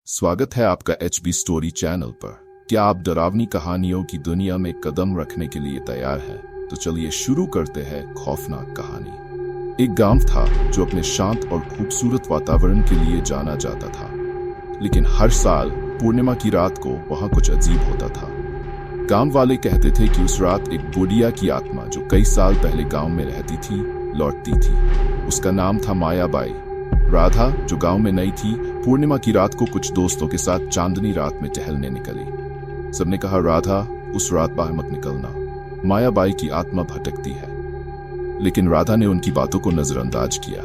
स्वागत है आपका HB स्टोरी चैनल पर। क्या आप डरावनी कहानियों की दुनिया में कदम रखने के लिए तैयार हैं? तो चलिए शुरू करते हैं खौफनाक कहानी। एक गांव था जो अपने शांत और खूबसूरत वातावरण के लिए जाना जाता था, लेकिन हर साल पूर्णिमा की रात को वहां कुछ अजीब होता था। गांव वाले कहते थे कि उस रात एक बुढ़िया की आत्मा जो कई साल पहले गांव में रहती थी लौटती थी। उसका नाम था मायाबाई। राधा जो गांव में नई थी, पूर्णिमा की रात को कुछ दोस्तों के साथ चांदनी रात में टहलने निकली। सबने कहा, राधा उस रात बाहर मत निकलना, मायाबाई की आत्मा भटकती है। लेकिन राधा ने उनकी बातों को नजरअंदाज किया।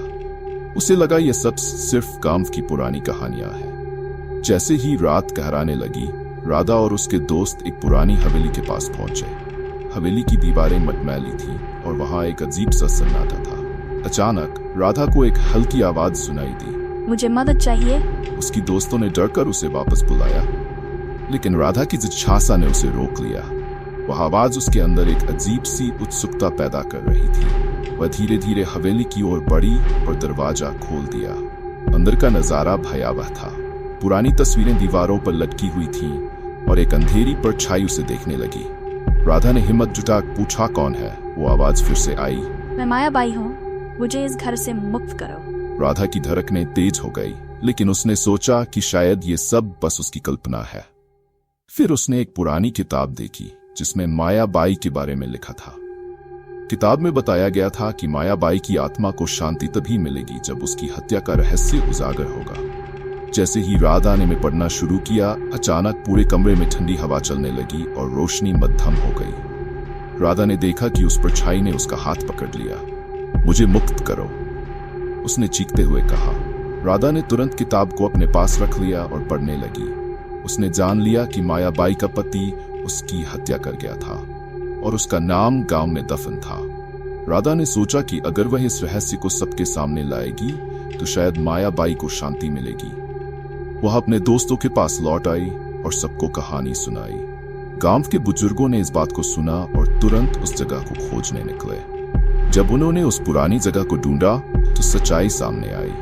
उसे लगा ये सब सिर्फ गांव की पुरानी कहानियां हैं। जैसे ही रात गहराने लगी, राधा और उसके दोस्त एक पुरानी हवेली के पास पहुंचे। हवेली की दीवारें मटमैली थी और वहां एक अजीब सा सन्नाटा था। अचानक राधा को एक हल्की आवाज सुनाई दी। मुझे मदद चाहिए। उसकी दोस्तों ने डरकर उसे वापस बुलाया, लेकिन राधा की जिज्ञासा ने उसे रोक लिया। वह आवाज उसके अंदर एक अजीब सी उत्सुकता पैदा कर रही थी। वह धीरे धीरे हवेली की ओर बढ़ी और दरवाजा खोल दिया। अंदर का नजारा भयावह था। पुरानी तस्वीरें दीवारों पर लटकी हुई थीं और एक अंधेरी परछाई उसे देखने लगी। राधा ने हिम्मत जुटाकर पूछा, कौन है? वो आवाज फिर से आई, मैं मायाबाई हूँ, मुझे इस घर से मुक्त करो। राधा की धड़कनें तेज हो गई, लेकिन उसने सोचा कि शायद ये सब बस उसकी कल्पना है। फिर उसने एक पुरानी किताब देखी जिसमें मायाबाई के बारे में लिखा था। किताब में बताया गया था कि मायाबाई की आत्मा को शांति तभी मिलेगी जब उसकी हत्या का रहस्य उजागर होगा। जैसे ही राधा ने पढ़ना शुरू किया, अचानक पूरे कमरे में ठंडी हवा चलने लगी और रोशनी मध्यम हो गई। राधा ने देखा कि उस परछाई ने उसका हाथ पकड़ लिया। मुझे मुक्त करो, उसने चीखते हुए कहा। राधा ने तुरंत किताब को अपने पास रख लिया और पढ़ने लगी। उसने जान लिया कि मायाबाई का पति उसकी हत्या कर गया था और उसका नाम गांव में दफन था। राधा ने सोचा कि अगर वह इस रहस्य को सबके सामने लाएगी तो शायद मायाबाई को शांति मिलेगी। वह अपने दोस्तों के पास लौट आई और सबको कहानी सुनाई। गांव के बुजुर्गों ने इस बात को सुना और तुरंत उस जगह को खोजने निकले। जब उन्होंने उस पुरानी जगह को ढूंढा तो सच्चाई सामने आई।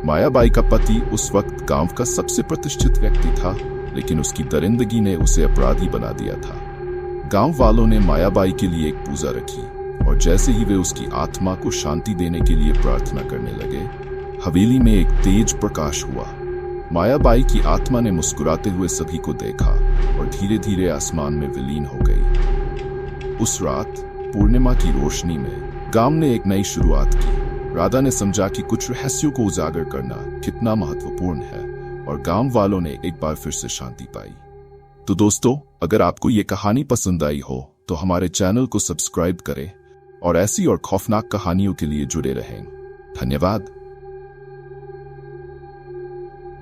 मायाबाई का पति उस वक्त गांव का सबसे प्रतिष्ठित व्यक्ति था, लेकिन उसकी दरिंदगी ने उसे अपराधी बना दिया था। गांव वालों ने मायाबाई के लिए एक पूजा रखी और जैसे ही वे उसकी आत्मा को शांति देने के लिए प्रार्थना करने लगे, हवेली में एक तेज प्रकाश हुआ। मायाबाई की आत्मा ने मुस्कुराते हुए सभी को देखा और धीरे धीरे आसमान में विलीन हो गई। उस रात पूर्णिमा की रोशनी में गांव ने एक नई शुरुआत की। राधा ने समझा कि कुछ रहस्यों को उजागर करना कितना महत्वपूर्ण है और गांव वालों ने एक बार फिर से शांति पाई। तो दोस्तों, अगर आपको ये कहानी पसंद आई हो तो हमारे चैनल को सब्सक्राइब करें और ऐसी और खौफनाक कहानियों के लिए जुड़े रहें। धन्यवाद।